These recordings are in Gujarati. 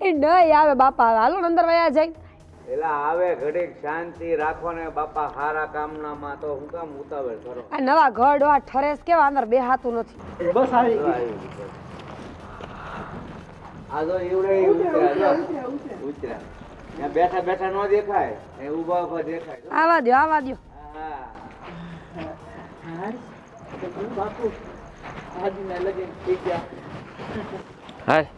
એ નહીં આવે બાપા, હાલો ને અંદર વયા જાય. એલા આવે ઘડીક શાંતિ રાખો ને બાપા, હારા કામનામાં તો હું કામ ઉતાવળ કરો. આ નવા ઘર ડોહા ઠરેસ કેવા અંદર બેહાતું નથી. બસ આવી ગઈ. આ તો ઈવડે ઉતર્યા. ત્યાં બેઠા બેઠા નો દેખાય, એ ઊભા ઊભા દેખાય. આવા દ્યો, આવા દ્યો. હા. બાપુ આજને લગે થઈ ગયા. હાય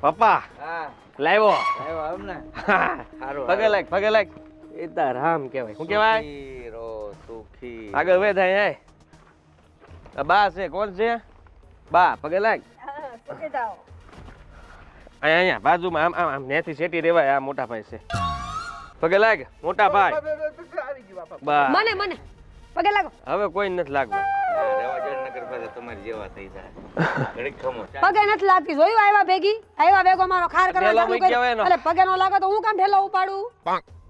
પપ્પા હા લાવ્યો. આવ્યો આમ ને. હારું, પગે લાગ પગે લાગ. એ તાર રામ કહેવાય. શું કહેવાય? સુખી રહો, સુખી. આગળ વે થાય. હાય આ બા છે. કોણ છે? બા પગે લાગ. અહીંયા અહીંયા બાજુમાં આમ આમ આમ નેથી શેટી રેવાય. આ મોટા ભાઈ છે. પગે લાગ મોટા ભાઈ. આવી ગયું બાપા. બા મને મને પગે લાગો. હવે કોઈ નથી લાગવા. ના, રેવા જનનગર પાસે તમારી જેવા થઈ જાય. ઘડીક ખમો. પગે નથી લાગતી. જોયું આવ્યા ભેગી, આવ્યા ભેગો મારો ખાર કરવા ઠેલો ચાલુ મૂકી આવે કર્યો. એનો. અરે પગે નો લાગે તો હું કામ ઠેલો ઉપાડું?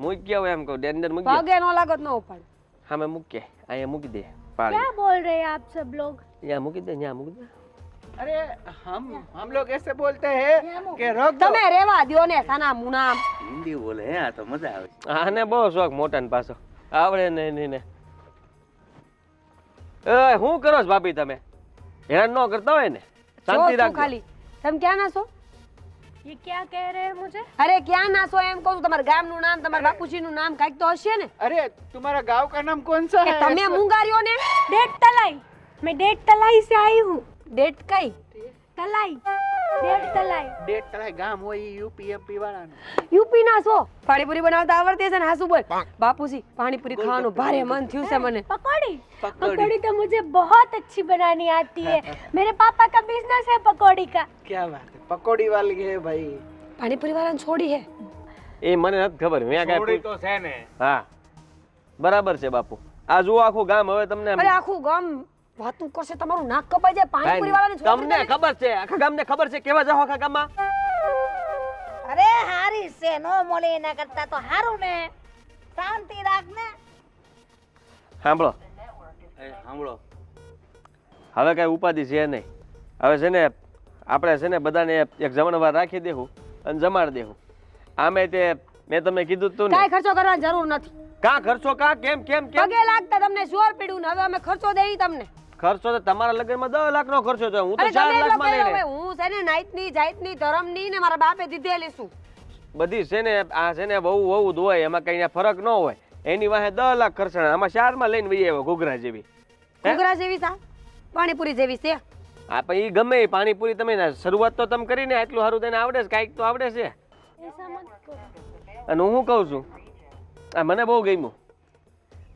મૂકી આવો એમ કહું. ડેન્જર મૂકી પગે નો લાગે તો ન ઉપાડું. હા મેં મૂકી અહીંયા મૂકી દે. પાડી क्या बोल रहे हैं आप सब लोग? અહીંયા મૂકી દે. અહીંયા મૂકી દે. अरे हम लोग ऐसे बोलते हैं कि रोक दो. તમે રેવા દ્યો ને સાના મુના. હિન્દી બોલે હે, આ તો મજા આવે. આને બહુ શોખ મોટા ને પાછો આવડે નહીં ને. એ શું કરો છો ભાભી તમે? હેરાન ન કરતા હોય ને શાંતિ જો તું રાખજો. ખાલી તમે ક્યાં નાસો? ये क्या कह रहे हैं मुझे? અરે ક્યાં નાસો એમ કહું છું. તમારા ગામનું નામ, તમારા બાપુજીનું નામ કાંઈક તો હશે ને. अरे तुम्हारा गांव का नाम कौन सा કે है? તમે મુંગાર્યો ને. डेट तलाई। मैं डेट तलाई से आई हूँ। ડેટ કઈ? तलाई, डेट तलाई। डेट तलाई गांव हो यूपी एमपी वाला નું. યુપી ના છો? પાણીપુરી બનાવતા આવડતી હશે ને? હાસુ બોલ. બાપુજી પાણીપુરી ખાવાનું ભારે મન થયું છે મને. पकौड़ी पकौड़ी तो मुझे बहुत अच्छी बनानी आती है। मेरे पापा का बिजनेस है पकौड़ी का। क्या बात है, पकौड़ी वाली है भाई. પાણીપુરી વાળાને છોડી હે. એ મને નથી ખબર. મેં છોડી કાંઈ તો છે ને. હા બરાબર છે બાપુ. આ જુઓ આખું ગામ હવે તમને અરે આખું ગામ વાતું કરશે, તમારું નાક કપાઈ જાય. પાણીપુરી વાળાને તમને છોડી ખબર છે? આખા ગામને ખબર છે કેવા જાઓ આખા ગામમાં? અરે હારી છે નો મોલે એના કરતા તો હારું ને. શાંતિ રાખ ને. સાંભળો સાંભળો, હવે કઈ ઉપાધિ છે નહીં. હવે છે ને આપણે છે ને બધાને એક જમણવાર રાખી દેવું અને જમાડ દેવું. આમે તે મેં તમને કીધું જ તું ને. કાંઈ ખર્ચો કરવાની જરૂર નથી. કા ખર્ચો કા કેમ કેમ કેમ પગે લાગતા તમને જોર પીડ્યું ને હવે અમે ખર્ચો દેઈ તમને. ખર્ચો તો તમારા લગ્નમાં 10 લાખનો ખર્ચો છે. હું તો અરે 4 ગમે એટલો લાખમાં કર્યો લઈને હવે. હું છે ને નાઈટની જાઈતની ધરમની ને મારા બાપે દીધેલી છું. બધી છે ને આ છે ને બહુ બહુ જ હોય. એમાં કઈ ફરક ન હોય. એની વાહે 10 લાખ ખર્ચણ. આમાં 4 માં લઈને વહી આવ્યો ઘૂઘરા જેવી. ઘૂઘરા જેવી સા પાણીપુરી જેવી છે. હા પણ ઈ ગમે ઈ પાણીપુરી તમે ને શરૂઆત તો તમે કરીને આટલું સારું તેને આવડે છે. કાંઈક તો આવડે છે. ऐसा मत करो। અને હું શું કહું છું, આ મને બહુ ગમ્યું.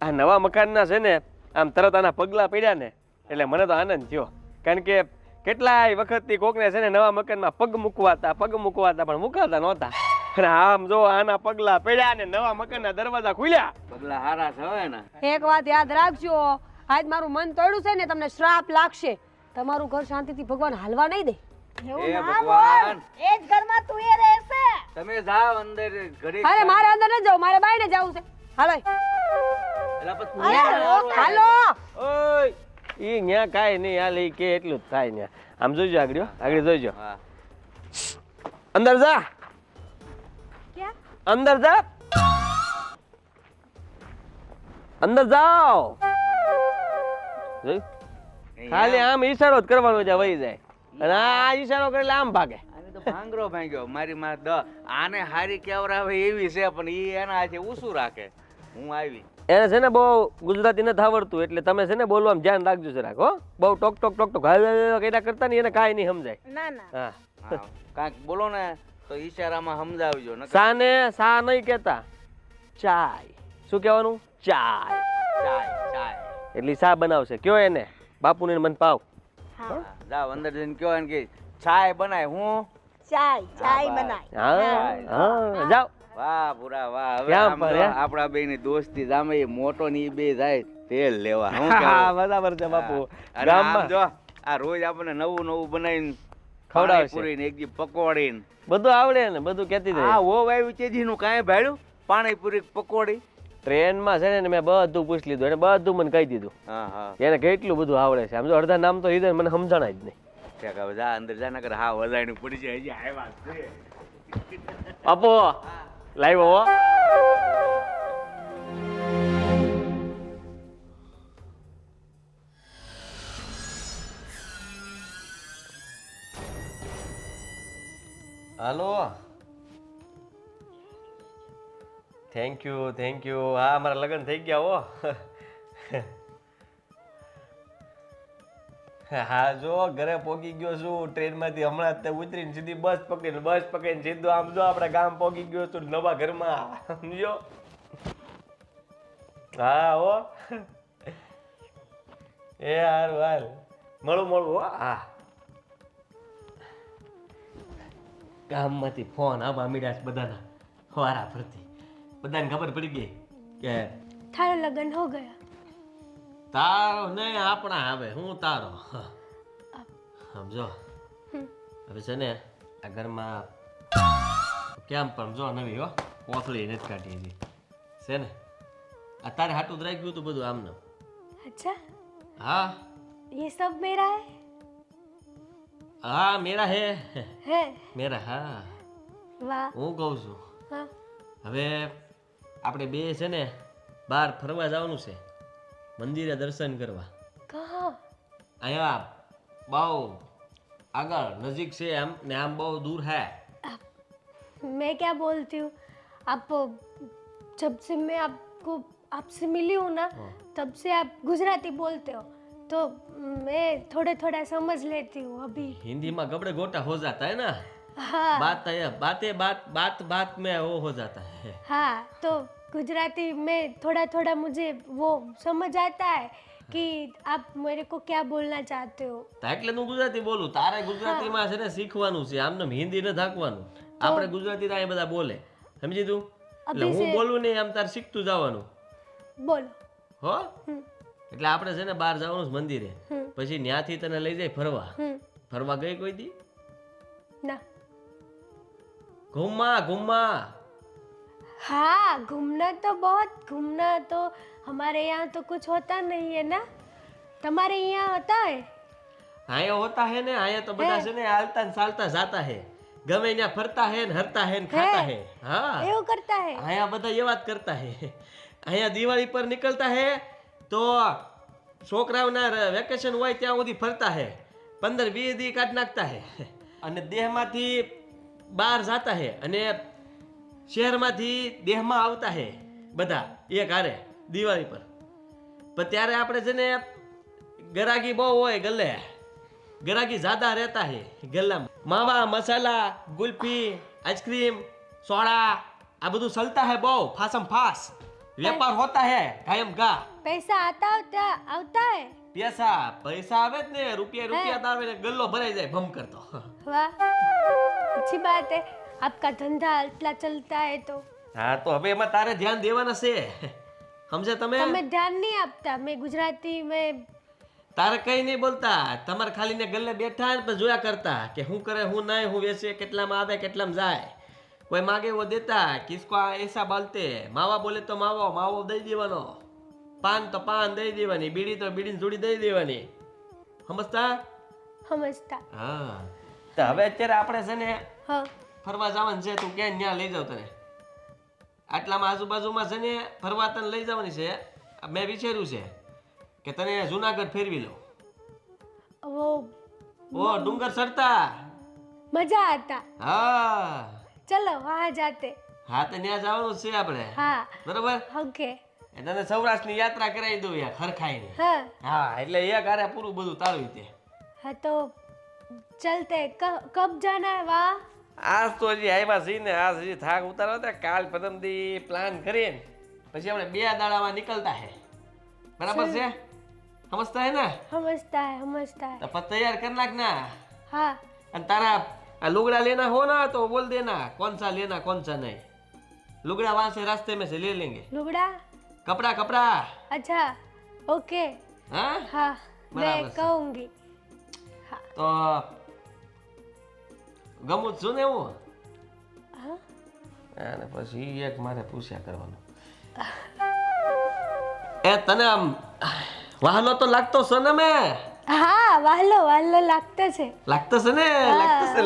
આ નવા મકાનના છે ને આમ તરત આના પગલા પડ્યા ને એટલે મને તો આનંદ થયો. કારણ કે કેટલાય વખતથી કોકને છે ને નવા મકાનમાં પગ મૂકવાતા પણ મુકાતા નહોતા. અને આમ જો આના પગલા પડ્યા ને નવા મકાનના દરવાજા ખુલ્યા. પગલા હારા છે હવે ને. એક વાત યાદ રાખજો, આજ મારું મન તોડ્યું છે ને તમને શ્રાપ લાગશે. તમારું ઘર શાંતિથી ભગવાન હાલવા નહીં દે. એવું એ ના ભગવાન. બોલ. એ જ ઘરમાં તું એ રહેશે. તમે જાઓ અંદર ઘડીક. અરે મારે અંદર ન જાવ, મારે બાઈને જવું છે. હાલો એલા પછી હાલો. ઓય ઈ ન્યા કાંઈ નહીં હાલ. ઈ કે એટલું જ થાય ન્યા. આમ જોઈજો આગળ જોઈજો. હા. અંદર જા. क्या? અંદર જા. અંદર જાઓ. જોયું? ખાલી આમ ઈશારો જ કરવાનો છે વહી જાય. અને આ ઈશારો કરે એટલે આમ ભાગે. આને તો ભાંગરો ભાંગ્યો મારી માં આને હારી કેવરાવે એવી છે પણ ઈ એના હાથે ઊસું રાખે. હું આવી. એને છે ને બહુ ગુજરાતી નથી આવડતું એટલે તમે છે ને બોલવામાં ધ્યાન રાખજો જરાક. હો બહુ ટોક ટોક ટોક ટોક કર્યા કરતા ને એને કાંઈ નહીં સમજાય. ના ના. હા હા, કાંઈક બોલો ને તો ઈશારામાં સમજાવજો. નકર સા ને સા નહીં કહેતા, ચાય. શું કહેવાનું? ચાય. ચાય ચાય. એટલી સા બનાવશે. કયો એને બાપુને મન પાવ. હા, જાઓ અંદર જઈને કયો એને કે ચાય બનાય. હું ચાય બનાય. હા હા જાઓ. વાહ પૂરા વાહ. હવે ક્યાં આમ પર જો હે? આપણા બેની દોસ્તી જામે એ મોટો ને ઈ બે જાય તેલ લેવા. હું હા કહેવું? બરાબર છે બાપુ. અને આમ ગામમાં જો આ રોજ આપણને નવું નવું બનાવીને ખવડાવશે. પાણીપુરી ને એક દી પકોડી ને બધું આવડે ને બધું કહેતી આ જાય. હોવ આવ્યું તેજી નું કાંઈ ભાડ્યું પાણીપુરી પકોડી. ટ્રેનમાં છે ને મેં બધું પૂછી લીધું એને બધું મને કહી દીધું. હા હા. એને કેટલું બધું આવડે છે. આમ જો અડધા નામ તો લીધે મને સમજાણા જ નહીં. છે કે હવે જા અંદર જા નકર હા વજાયનું પડી જાય હજી આવ્યા છે. બાપુ લાવ્યો હો. હાલો, થેન્ક યુ. હા, મારા લગ્ન થઈ ગયા હો. હા, જો ઘરે પહોંચી ગયો છું. ટ્રેનમાંથી હમણાં જ ઉતરીને સીધી બસ પકડીને સીધું આમ જો આપણા ગામ પહોંચી ગયો છું, નવા ઘરમાં. સમજો? હા હો. એ હારું હાલ, મળું હો. હા, ગામમાંથી ફોન આવવા મીડા બધાના વારા ફરતી. બધાને ખબર પડી ગઈ કે थारा लगन हो गया। તારો નહીં આપણા આવે. હું તારો સમજો. હવે છે ને આ ઘરમાં કેમ પણ જો નવી હો કોથળી નથી કાઢી હજી છે ને. આ તારે હાટું જ રાખ્યું હતું બધું આમને. अच्छा, હા ये सब मेरा है? હા મેરા હે है? મેરા. હા वाह। હું કહું છું हाँ, હવે આપણે બે છે ને બહાર ફરવા જવાનું છે, મંદિરે દર્શન કરવા. कहाँ? અહીંયા બહુ આગળ નજીક છે આમ ને આમ બહુ દૂર હે. मैं क्या बोलती हूँ, आप जब से मैं आपसे मिली हूँ ना, तब से आप गुजराती बोलते हो, तो मैं थोड़ा समझ लेती हूँ अभी। हिंदी में गबड़े गोटा हो जाता है ना. हाँ बात है बात में वो हो जाता है. हाँ, तो गुजराती में थोड़ा मुझे वो समझ आता है कि आप मेरे को क्या बोलना चाहते हो. તો એટલે હું ગુજરાતી બોલું. તારે ગુજરાતીમાં છે ને શીખવાનું છે, આમને હિન્દી ન થાકવાનું. આપણે ગુજરાતી તો અહીં બધા બોલે, સમજી તું? એટલે હું બોલું નહીં આમ તારે શીખતું જવાનું बोलो. હો. એટલે આપણે છે ને બહાર જવાનું છે મંદિરે, પછી ન્યાથી તને લઈ જાય ફરવા. ફરવા ગઈ કોઈ દી? ना. ઘૂમવા. हाँ, घूमना तो हमारे यहाँ तो कुछ होता नहीं है ना. तुम्हारे यहाँ होता है? અહીંયા હોતા હે ને. અહીંયા તો બધા છે ને હાલતા ને ચાલતા જાતા હે, ગમે ત્યાં ફરતા હે ને હરતા હે ને ખાતા હે. હા, એવું કરતા है? અહીંયા બધા એવા જ કરતા હે. અહીંયા દિવાળી પર નીકળતા હે તો છોકરાઓના વેકેશન હોય ત્યાં સુધી ફરતા હે, 15-20 દી કાઢ નાખતા હે, અને દેહમાંથી બહાર જાતા હે, અને શહેરમાંથી દેહમાં આવતા હે બધા એક હારે દિવાળી પર. પણ ત્યારે આપણે છે ને ગરાગી બહુ હોય ગલ્લે, ગરાગી જ્યાદા રહેતા હે ગલ્લામાં. માવા મસાલા ગુલ્ફી આઈસ્ક્રીમ સોડા આ બધું ચલતા હે બહુ ફાસમ ફાસ. વેપાર હોતા હે કાયમ કા. पैसा आता है? પૈસા આવે જ ને, રૂપિયા તો આવે ને ગલ્લો ભરાઈ જાય ભમ કરતો. वाह, अच्छी बात है. आपका धंधा इतना चलता है तो. હા, તો હવે એમાં તારે ધ્યાન દેવાના છે, સમજે તમે? તમે ધ્યાન નહીં આપતા. મેં ગુજરાતી મેં તારે કઈ નહીં બોલતા. તમારે ખાલી ને ગલ્લે બેઠા ને પછી જોયા કરતા કે હું કરે હું નહીં, હું વેચે, કેટલામાં આવે કેટલામાં જાય. કોઈ માગે वो देता, किसको ऐसा बोलते. मावा बोले तो माવો દઈ દેવાનો, પાન તો પાન દઈ દેવાની, બીડી તો બીડીની જોડી દઈ દેવાની. સમજતા? સમજતા. હા, તો હવે અત્યારે આપણે છે ને હા, ફરવા જવાનું છે. તું ક્યાં ત્યાં લઈ જાવ તને? આટલામાં આજુબાજુમાં છે ને ફરવા તને લઈ જવાની છે. મેં વિચાર્યું છે કે તને જુનાગઢ ફેરવી લો. वो ઓ ડુંગર ચડતા. मजा आता. હા चलो वहाँ जाते. હા, તો ત્યાં જવાનું છે આપણે. हाँ, બરોબર. ओके. એ તને સૌરાષ્ટ્રની યાત્રા કરાવી દઉં યાર હરખાઈને. हाँ હા, એટલે એક હારે પૂરું બધું તાળવી તે. हाँ, तो चलते. कब जाना है वहाँ? આજ તો હજી આવ્યા છીએ ને, આજ હજી થાક ઉતારો હતા. કાલ પરમદી પ્લાન કરીને પછી આપણે 2 દાડામાં નીકળતા હે. બરાબર છે? સમજતા હે ને? समझता है. તો પછી તૈયાર કરી નાખ ના. हाँ, અને તારા આ લુગડા લેना हो ना तो बोल देना कौन सा लेना कौन सा नहीं. लुगड़ा वहां से रास्ते में से ले लेंगे. लुगड़ा. कपड़ा अच्छा, ओके. हाँ हाँ, मैं बराबर से. कहूँगी. તો ગમું જ છું ને હું. हाँ, અને પછી એક મારે પૂછ્યા કરવાનું. એ તને આમ વાહનો તો લાગતો છે ને મેં હા વાલો વાલો લાગતો છે. લાગતો છે ને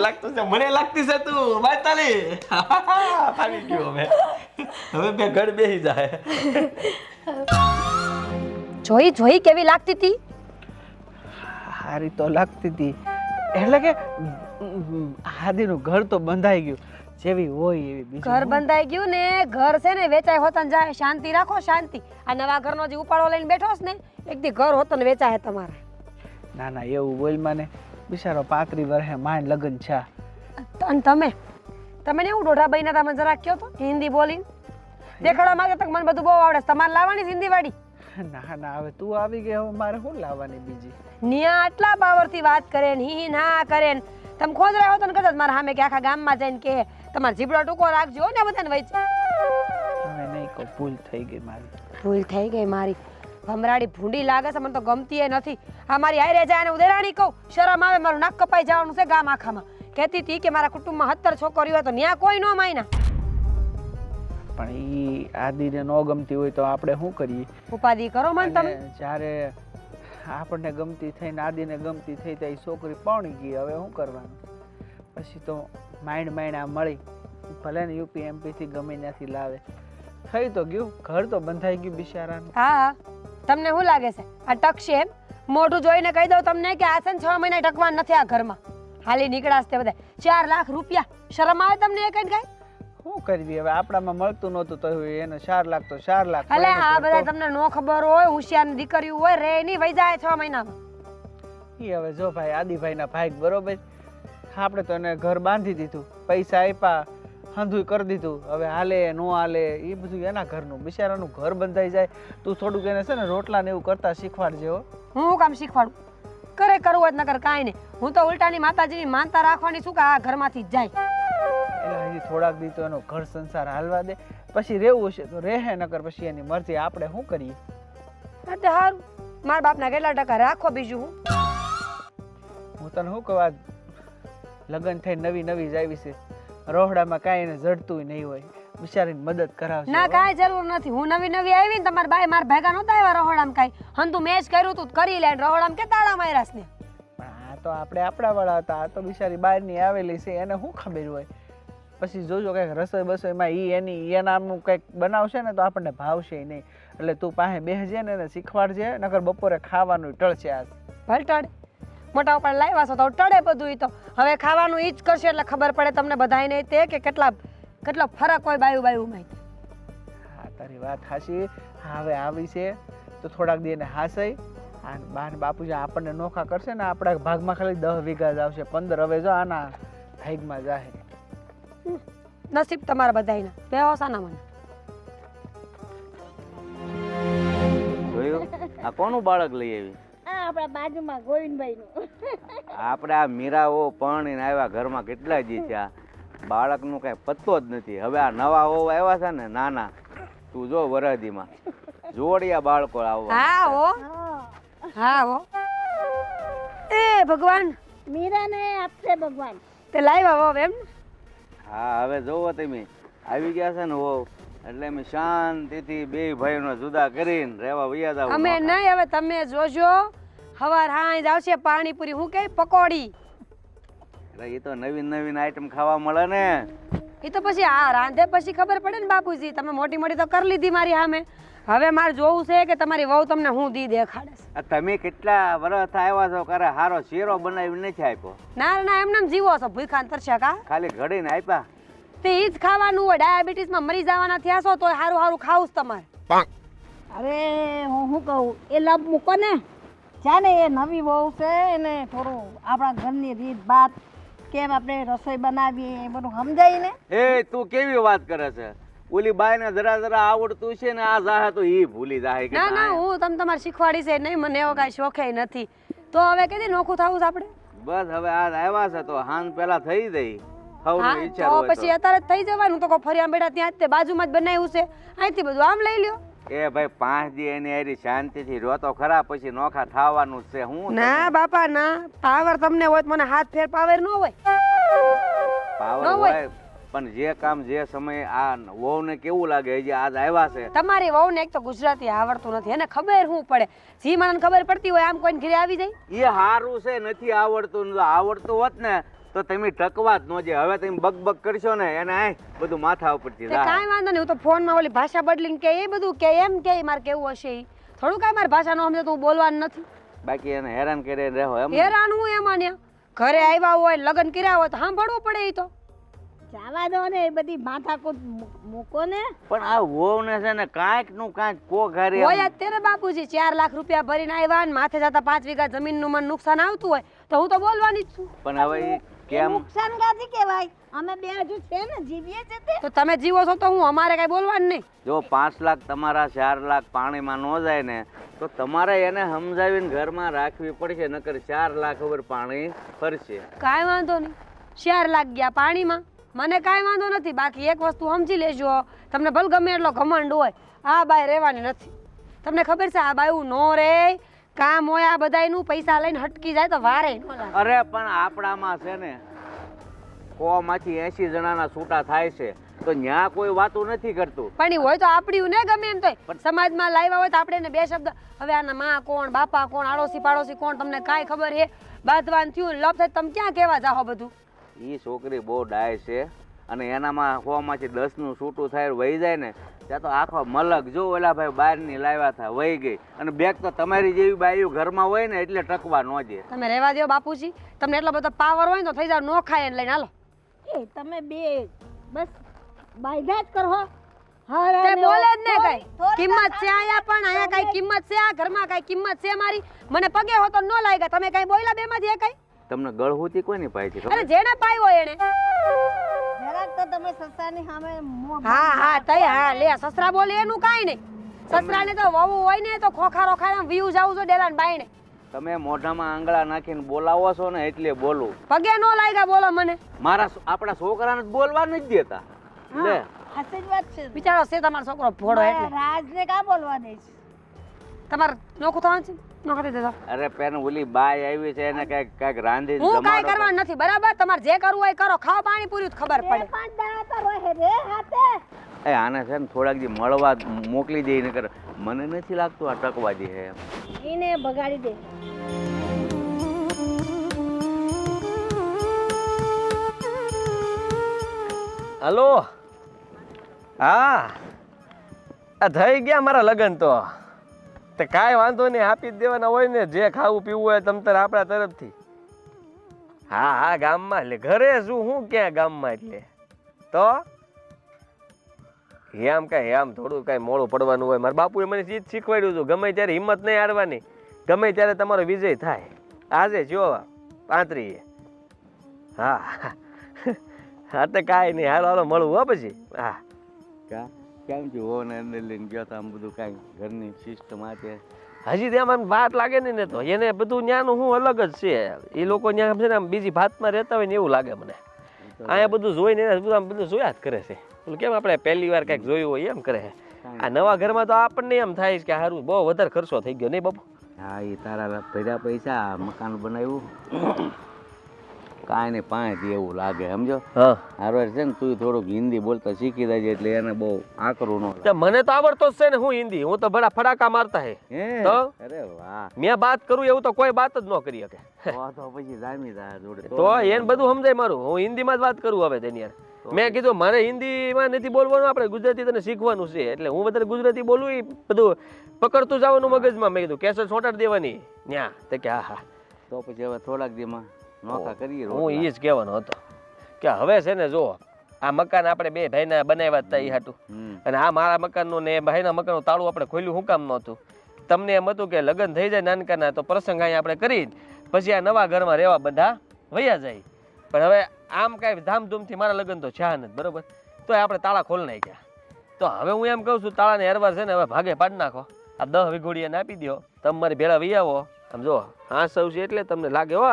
લાગતો છે મને લાગતી છે તું બાયતાલી ફાવી ગયો હવે બે ઘર બેસી જાય. જોઈ જોઈ કેવી લાગતી હતી? હારી તો લાગતી હતી એટલે કે હાદીનું ઘર તો બંધાઈ ગયું જેવી હોય એવી બીજું ઘર શું? બંધાઈ ગયું ને ઘર છે ને વેચાય હોતન જાય. શાંતિ રાખો શાંતિ. આ નવા ઘરનો જે ઉપાડો લઈને બેઠો છે ને એક દી ઘર હોતન વેચાય તમારે. ના ના એવું બોલ મને બિચારો 35 વર્ષે માંડ લગ્ન છે. અને તમે ને એવું દોઢા બહીના તમે જરા કયો તો હિન્દી બોલીને દેખાડવા માંગે તો મને બધું બહુ આવડે છે. તમારે લાવવાની છે હિન્દી વાળી? ના ના હવે તું આવી ગઈ હવે મારે શું લાવવાની બીજી? નિયા આટલા પાવરથી વાત કરે ને હી ના કરે ને તમે ખોજરાય હોતો ને કદાચ મારા સામે કે આખા ગામમાં જઈને કે તમારે જીબડો ટૂંકો રાખજો ને બધાને વચ્ચે. હવે નહીં કહું ભૂલ થઈ ગઈ મારી. ભૂલ થઈ ગઈ મારી. ભમરાડી ભૂંડી લાગે છે મને તો ગમતી એ નથી. આ મારી હારે જાય ને ઉદેરાણી કહું શરમ આવે મારું નાક કપાઈ જવાનું છે ગામ આખામાં. કહેતી હતી કે મારા કુટુંબમાં 17 છોકરીઓ હોય તો ન્યા કોઈ નો માયના. પણ ઈ આદિને ન ગમતી હોય તો આપણે શું કરીએ? ઉપાધિ કરો મને તમે. અને જ્યારે આપણને ગમતી થઈ ને આદિને ગમતી થઈ તો એ છોકરી પરણી ગઈ હવે શું કરવાનું? પછી તો માઇન્ડ આ મળી ભલે ને યુપી એમપી થી ગમે ત્યાંથી લાવે થઈ તો ગયું ઘર તો બંધાઈ ગયું બિચારાનું. હા તમને શું લાગે છે આ ટકશે એમ? મોઢું જોઈને કહી દઉં તમને કે આ છે ને 6 મહિના ટકવાનું નથી આ ઘરમાં. હાલી નીકળાશ તે બધા 4 લાખ રૂપિયા. શરમ આવે તમને એ કઈ? શું કરવી હવે આપણામાં મળતું નહોતું તો એને 4 લાખ તો 4 લાખ અલે આ બધા તમને નો ખબર હોય હોશિયાર દીકરીઓ હોય રે નહીં વહી જાય 6 મહિનામાં. ઈ હવે જો ભાઈ આદિભાઈના ભાઈ બરોબર આપણે તો એને ઘર બાંધી દીધું પૈસા આપ્યા હંધુય કરી દીધું હવે હાલે નો હાલે એ બધું એના ઘરનું બિચારાનું ઘર બંધાઈ જાય. તું થોડુંક એને છે ને રોટલા ને એવું કરતા શીખવાડજે હો. હું કામ શીખવાડું? કરે કરવું હોય નકર કાંઈ નહીં. હું તો ઉલટાની માતાજીની માનતા રાખવાની છું કે આ ઘરમાંથી જ જાય. એટલે હજી થોડાક દી તો એનો ઘર સંસાર હાલવા દે પછી રહેવું હશે તો રહે નકર પછી એની મરજી આપણે શું કરીએ? એટલે હારું મારા બાપના કેટલા ટકા રાખો બીજું હું. હું તને શું કહું આ લગ્ન થઈ નવી જ આવી છે રોહડામાં કાંઈ એને જડતું નહીં હોય બિચારીને મદદ કરાવશે. ના કાંઈ જરૂર નથી. હું નવી આવી ને તમારા બાય મારા ભેગા નહોતા આવ્યા રહોડામાં કાંઈ હંતુ મેચ કર્યું તું કરી લે રહોડામાં કે તાળા માર્યા ને. પણ આ તો આપણે આપણા વાળા હતા આ તો બિચારી બહારની આવેલી છે એને શું ખબર હોય. પછી જોજો કંઈક રસોઈ બસોઈમાં એનાનું કંઈક બનાવશે ને તો આપણને ભાવશે નહીં. એટલે તું પાસે બેસજે ને એને શીખવાડજે નકર બપોરે ખાવાનું ટળશે આજ. ભલ ટળે મોટા ઉપર લાવ્યા છો તો ટળે બધું. તો હવે ખાવાનું ઈ જ કરશે એટલે ખબર પડે તમને બધાને તે કે કેટલો ફરક હોય બાયુમાં. હા તારી વાત હાચી. હવે આવી છે તો થોડાક દી એને હાસઈ અને બાન બાપુજી આપણને નોખા કરશે ને આપણા ભાગમાં ખાલી 10 વીઘા જ આવશે 15 હવે જો આના ભાગમાં જાહે. નસીબ તમારા બધાયના બેહો સાના મને. જોયું આ કોનું બાળક લઈ આવી? આ આપણા બાજુમાં ગોવિંદભાઈ નું. આપણે આ મીરાઓ પરણીને આવ્યા ઘરમાં કેટલા જી થયા બાળકનું કઈ પત્તો જ નથી. હવે આ નવા હોવ આવ્યા છે ને નાના તું જો વરદીમાં જોડિયા બાળકો આવવા. હા હો એ ભગવાન મીરાને આપશે ભગવાન. તે લાવ્યા હો એમ. હા હવે જોવો તમે આવી ગયા છે ને હો એટલે અમે શાંતિથી બે ભાઈનો જુદા કરીને રહેવા વયા જાવ. અમે નહીં હવે તમે જોજો હવાર હાંજ આવશે પાણીપુરી હું કે પકોડી. એ તો નવીન આઈટમ ખાવા મળે ને. એ તો પછી આ રાંધે પછી ખબર પડે ને બાપુજી. તમે મોટી તો કરી લીધી મારી સામે. હવે મારે જોવું છે કે તમારી વહુ તમને હું દી દેખાડે છે. તમે કેટલા વર્ષ આવ્યા છો કરે હારો શેરો બનાવી નથી આપ્યો? ના એમને જીવો છો ભૂખા ને તરસ્યા કા? ખાલી ઘડીને આપ્યા. તે ઈ જ ખાવાનું હોય. ડાયાબિટીસ માં મરી જવાના થયા છો તો હારું ખાવું જ તમારે. અરે હું શું કહું એ લબ મૂકો ને જાને એ નવી વહુ છે એને થોડું આપણા ઘરની રીત બાત કેમ આપણે રસોઈ બનાવીએ એ બધું સમજાય ને. એ તું કેવી વાત કરે છે? ઓલી બાઈ ને જરા આવડતું છે ને આ જાહે તો ઈ ભૂલી જાય. ના હું તમને તમારે શીખવાડી છે નહીં. મને એવો કાંઈ શોખે નથી. તો હવે કીધી નોખું થવું છે આપણે. બસ હવે આજ આવ્યા છે તો હાન પેલા થઈ જઈ. હા તો પછી અત્યારે જ થઈ જવાનું. તો કોઈ ફરી આમ બેઠા ત્યાં જ તે બાજુમાં જ બનાવ્યું છે અહીંથી બધું આમ લઈ લ્યો. એ ભાઈ 5 દી એની હારી શાંતિથી રહ્યો તો ખરા પછી નોખા થવાનું છે. હું ના બાપા ના પાવર તમને હોય તો મને હાથ ફેર પાવર ન હોય. પાવર હોય પણ જે કામ જે સમયે આ વહુને કેવું લાગે હજી આજ આવ્યા છે. તમારી વહુને એક તો ગુજરાતી આવડતું નથી, એને ખબર શું પડે? જી મને ખબર પડતી હોય આમ કોઈને ઘરે આવી જાય? એ સારું છે, નથી આવડતું. જો આવડતું હોત ને તો તમે ટકવા જ ન જાય. હવે તમે બકબક કરશો ને એને આ બધું માથા ઉપરથી તે કાંઈ વાંધો નહીં, હું તો ફોનમાં ઓલી ભાષા બદલીને કે એ બધું કે એમ કે મારે કેવું હશે ઈ. થોડું કાંઈ મારી ભાષા ન સમજે તો હું બોલવાનું નથી. બાકી એને હેરાન કરીને રહો એમ. હેરાન હું એમાં ને ઘરે આવ્યા હોય લગ્ન કર્યા હોય તો સાંભળવું પડે ઈ તો. જવા દો ને એ બધી માથાકૂટ મૂકો ને. પણ આ વહુને છે ને કાંઈક નું કાંઈક કોક હારી હોય અત્યારે બાપુજી 4 લાખ રૂપિયા ભરીને આવ્યા ને માથે જતા 5 વીઘા જમીનનું મને નુકસાન આવતું હોય તો હું તો બોલવાની જ છું. પણ હવે ઈ કેમ નુકસાન કાથી કહેવાય? અમે બે હજુ છે ને, જીવીએ છે તે. તો તમે જીવો છો તો હું અમારે કઈ બોલવાનું નહીં. જો 5 લાખ તમારા 4 લાખ પાણીમાં ન જાય ને તો તમારે એને સમજાવીને ઘરમાં રાખવી પડશે, નકર 4 લાખ ઉપર પાણી ફરશે. કાંઈ વાંધો નહીં, 4 લાખ ગયા પાણીમાં, મને કાંઈ વાંધો નથી. બાકી એક વસ્તુ સમજી લેજો, તમને ભલે ગમે એટલો ઘમંડ હોય, આ બાય રહેવાની નથી. તમને ખબર છે આ બાયું નો રે, કામ હોય આ બધાયનું, પૈસા લઈને હટકી જાય તો વારે ન લાગે. અરે પણ આપણામાં છે ને 100 માંથી 80 જણાના છૂટા થાય છે, તો ન્યા કોઈ વાતો નથી કરતું. પણ ઈ હોય તો આપણી ને ગમે એમ તોય સમાજમાં લાવ્યા હોય તો આપણે એને બે શબ્દ, હવે આના માં કોણ, બાપા કોણ, આડોશી પાડોશી કોણ, તમને કાંઈ ખબર હે? બાંધવાન થયું લપ થાય તમે ક્યાં કહેવા જાઓ બધું? ઈ છોકરી બહુ ડાય છે અને એનામાં 100 માંથી 10 નું છૂટું થાય વહી જાય ને ત્યાં તો આખો મલક જો ઓલા ભાઈ બહારની લાવ્યા હતા વહી ગઈ. અને બેગ તો તમારી જેવી બાયું ઘરમાં હોય ને એટલે ટકવા ન દે. તમે રહેવા દો બાપુજી, તમને એટલો બધો પાવર હોય ને તો થઈ જાવ નો ખાય એને લઈને હાલો. એ તમે બે બસ બાયદા જ કરો. તે બોલે જ ને કઈ કિંમત છે આયા, પણ આયા કઈ કિંમત છે? આ ઘરમાં કઈ કિંમત છે મારી? મને પગે હો તો ન લાગ્યા, તમે કઈ બોલ્યા બે માંથી કઈ? તમને ગળહુતી કોઈ નહીં પાઈ છે અરે જેને પાઈ હોય એને. જરાક તો તમે સસાની સામે મોં હા હા તઈ હા લે સસરા બોલે એનું કાઈ નહીં. સસરાને તો વહુ હોય ને તો ખોખા રોખાના વ્યૂ જાવું છો ડેલાન બાઈને. તમે મોઢામાં આંગળા નાખીને બોલાવો છો ને એટલે બોલું. પગે નો લાગ્યા બોલો મને. આપણા છોકરાને જ બોલવા નથી દેતા. લે હાચી જ વાત છે. બિચારો છે તમારો છોકરો ભોળો એટલે. રાજને કા બોલવા દે છે? તમારે નોખું થવાનું છે નોખા દઈ દેજો. અરે પેન ઓલી બાય આવી છે એને કઈક રાંધી હું કાઈ કરવાનું નથી, બરાબર? તમારે જે કરવું હોય કરો, ખાઓ પાણી પૂર્યું ખબર પડે. 5 દાડા તો રહે રે હાથે. એ આને છે ને થોડાક દી મળવા મોકલી દે ને કર. મને નથી લાગતું આ ટકવા દે હે. એને બગાડી દે. હલો, હા આ થઈ ગયા મારા લગ્ન તો. તે કાંઈ વાંધો નહીં, આપી જ દેવાના હોય ને, જે ખાવું પીવું હોય તમ તારે આપણા તરફથી. હા હા ગામમાં, એટલે ઘરે શું હું ક્યાં ગામમાં, એટલે તો એમ કાંઈ એમ થોડું કાંઈ મોડું પડવાનું હોય. મારા બાપુએ મને ચીજ શીખવાડ્યું હતું, ગમે ત્યારે હિંમત નહીં હારવાની, ગમે ત્યારે તમારો વિજય થાય. આજે જો 35. હા હા તો કાંઈ નહીં, હાલો હાલો મળવું હો પછી. હા કેમ છે ઓને અંદર લઈને ગયો તો આમ બધું કાંઈ ઘરની સિસ્ટમ આ છે? હજી ત્યાં મને વાત લાગે ને તો એને બધું ન્યાનું હું અલગ જ છે. એ લોકો ત્યાં છે ને આમ બીજી ભાતમાં રહેતા હોય ને એવું લાગે મને. અહીંયા બધું જોઈને એને બધું જોયા જ કરે છે. કેમ આપણે પહેલી વાર કંઈક જોયું હોય એમ કરે. આ નવા ઘરમાં તો આપણને એમ થાય કે સારું બહુ વધારે ખર્ચો થઈ ગયો નહીં બાપુ? હા એ તારા ભર્યા પૈસા મકાન બનાવ્યું કાંઈ નહીં 5 એવું લાગે સમજો. હા હારો છે ને તું થોડુંક હિન્દી બોલતા શીખી જાય એટલે એને બહુ આકરું ન તો મને તો આવડતો જ છે ને હું હિન્દી, હું તો બડા ફડાકા મારતા હે. હે તો અરે વાહ, મેં વાત કરું એવું તો કોઈ વાત જ ન કરી શકે. તો પછી જામી તારા જોડે તો એને બધું સમજાય મારું, હું હિન્દીમાં જ વાત કરું હવે તેની યાર. મેં કીધું મારે હિન્દીમાં નથી બોલવાનું, આપણે ગુજરાતી તને શીખવાનું છે, એટલે હું વધારે ગુજરાતી બોલું એ બધું પકડતું જવાનું મગજમાં. મેં કીધું કેસર છોટાડી દેવાની ન્યા. તે કે હા હા. તો પછી હવે થોડાક દીમાં નોખા કરીએ. હું એ જ કહેવાનો હતો કે હવે છે ને જો આ મકાન આપણે બે ભાઈના બનાવ્યા હતા એ હાટું, અને આ મારા મકાનનું ને ભાઈના મકાનનું તાળું આપણે ખોલ્યું શું કામ નહોતું? તમને એમ હતું કે લગ્ન થઈ જાય નાનકાના તો પ્રસંગ અહીંયા આપણે કરી પછી આ નવા ઘરમાં રહેવા બધા વયા જાય. પણ હવે આમ કાંઈ ધામધૂમથી મારા લગ્ન તો છે નથી, બરોબર? તો આપણે તાળા ખોલી નાખ્યા. તો હવે હું એમ કહું છું તાળાને હેરવાર છે ને હવે ભાગે પાડી નાખો, આ 10 વીઘોડી એને આપી દો, તમે મારી ભેળા વહી આવો. આમ જો હા સૌ છે એટલે તમને લાગે હો.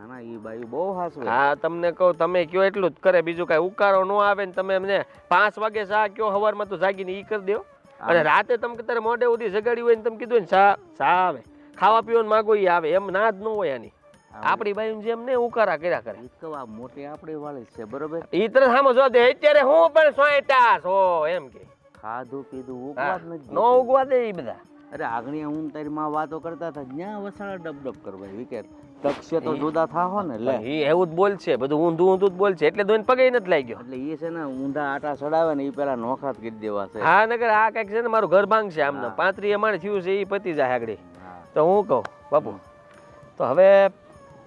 ના ઈ બાઈ બહુ હાસવે. હા તમને કહું તમે કયો એટલું જ કરે, બીજું કાંઈ ઉકારો ન આવે ને. તમે એમને 5 વાગે ચા કયો સવારમાં તો જાગીને ઈ કરી દો, અને રાતે તમે તારે મોઢે સુધી જગાડ્યું હોય ને તમે કીધું ને ચા આવે, ખાવા પીવાનું માગો ઈ આવે, એમ ના જ ન હોય આની. આપણી બાઈ જેમ ને ઉકારા કર્યા કરે. ઈ તો આ મોટી આપણી વાળી જ છે બરોબર. ઈ તરત સામે જો દે અત્યારે હું પણ સોયટા છો એમ કે ખાધું પીધું ઉપવાસ નથી નો ઉગવા દે ઈ બધા. અરે આગણી હું તારી માં વાતો કરતા હતા જ્યાં વસાડા ડબ કરવા વિકેટ તકશે તો જુદા થાહો ને લે. ઈ એવું જ બોલ છે બધું ઊંધું ઊંધું જ બોલ છે એટલે તો એને પગે નથી લાગ્યો. એટલે એ છે ને ઊંધા આટા ચડાવે ને એ પેલા નોખા જ કરી દેવા છે. હા નગર આ કઈક છે ને મારું ઘર ભાંગ છે આમને 35 માણ થયું છે ઈ પતી જાય આગળ. તો હું કહું બાપુ તો હવે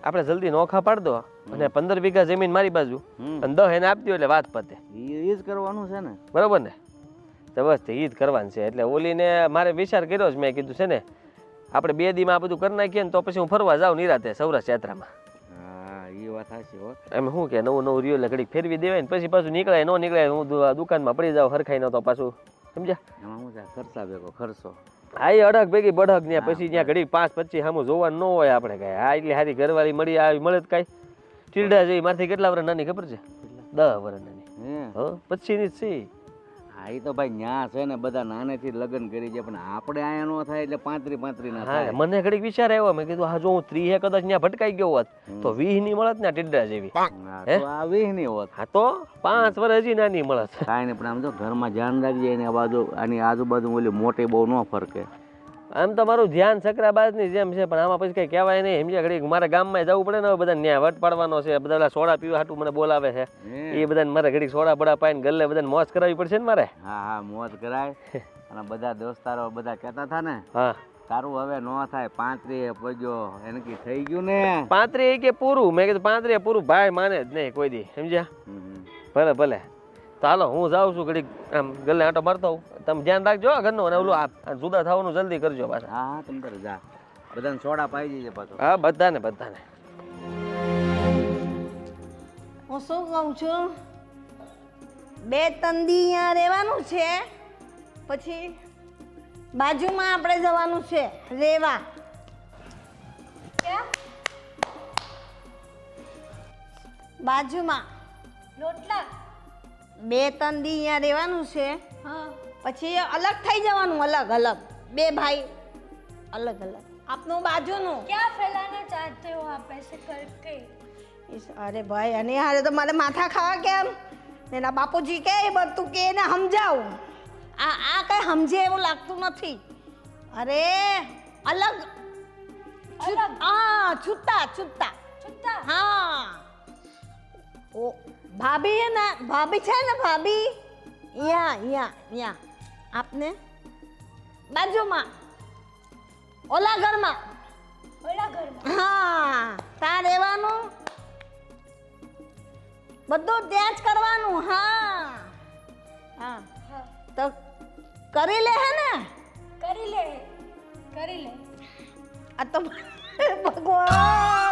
આપણે જલ્દી નોખા પાડ દો અને 15 વીઘા જમીન મારી બાજુ અને 10 એને આપી દો એટલે વાત પતે. એ જ કરવાનું છે ને બરોબર ને? તો બસ ઈ જ કરવાનું છે. એટલે ઓલીને મારે વિચાર કર્યો છે મેં કીધું છે ને આપણે 2 દીમાં આ બધું કરી નાખીએ ને તો પછી હું ફરવા જાઉં નિરાતે સૌરાષ્ટ્ર યાત્રામાં. હા એ વાત સાચી હો. એમ શું કે નવું નવું રહ્યું એટલે ઘડીક ફેરવી દેવાય ને પછી પાછું નીકળાય ન નીકળાય હું દુકાનમાં પડી જાઉં હરખાઈ ન તો પાછું સમજ્યા. એમાં શું છે ખર્ચા ભેગો ખર્ચો. હા એ અડગ ભેગી બઢક ને પછી ત્યાં ઘડી 5-25 સામું જોવાનું ન હોય આપણે કઈ. હા એટલે હારી ઘરવાળી મળી આવી મળે જ કાંઈ ટીરડા જેવી મારથી કેટલા વર્ષ નાની ખબર છે? 10 વર્ષ નાની. હે પછી ની જ છે. હા એ તો ભાઈ ન્યા છે ને બધા નાનેથી જ લગ્ન કરી છે પણ આપણે આયા નો થાય એટલે 35 ના થાય. હા મને ઘડીક વિચાર આવ્યો મેં કીધું હા જો હું 30 કદાચ ત્યાં ભટકાઈ ગયો હોત તો 20 ની મળત ને ટીરડા જેવી. હા, તો આ 20 ની હોત. હા તો 5 વર્ષ હજી નાની મળત. કાંઈ નહીં પણ આમ જો ઘરમાં ધ્યાન રાખજે એની બાજુ આની આજુબાજુ ઓલી મોટી બહુ ન ફરકે. આમ તો મારું ધ્યાન સકરાબાજની જેમ છે પણ આમાં પછી કઈ કહેવાય નહીં સમજ્યા. ઘડીક મારા ગામમાં જવું પડે ને બધા ન્યા વટ પાડવાનો છે બધા પેલા સોડા પીવા હાટું મને બોલાવે છે એ બધાને મારે ઘડીક સોડા બડા પાઈને ગલ્લે બધાને મોજ કરાવવી પડશે ને મારે. હા હા મોજ કરાય અને બધા દોસ્તારો બધા કહેતા હતા ને હા તારું હવે ન થાય 35 પજો એને કી થઈ ગયું ને 35 કે પૂરું. મેં કીધું 35 પૂરું ભાઈ માને જ નહીં કોઈ દી સમજ્યા. ભલે ભલે તો હાલો હું જાઉં છું ઘડીક આમ ગલ્લે આંટો મારતો હોઉં. તમે ધ્યાન રાખજો ઘરનું અને ઓલું આ જુદા થવાનું જલ્દી કરજો પાછા. હા હા તમે તારે જા બધાને સોડા પાઈ જજે પાછો. હા બધાને બધાને. હું શું કહું છું 2-3 દી અહીંયા રહેવાનું છે પછી બાજુમાં આપણે જવાનું છે રેવા. ક્યાં? બાજુમાં લોટલા? 2-3 દી અહીંયા રહેવાનું છે हाँ પછી અલગ થઈ જવાનું. અલગ અલગ 2 ભાઈ અલગ અલગ. આપનું બાજુનું. क्या फैलाना चाहते हो आप ऐसे करके? અરે ભાઈ અને હારે તો મારે માથા ખાવા કેમ એના બાપુજી કે એ બધું કે એને સમજાવું. આ કઈ સમજે એવું લાગતું નથી. અરે અલગ अलग? હા છૂટા છૂટા छुट्टा? હા. ઓ ભાભી હે ને ભાભી છે ને ભાભી યા આપને બાજુમાં ઓલા ઘરમાં. ओला घर में? હા ત્યાં રહેવાનું બધું ત્યાં જ કરવાનું. હા હા हाँ તો કરી લે હે ને. करी ले. આ તો ભગવાન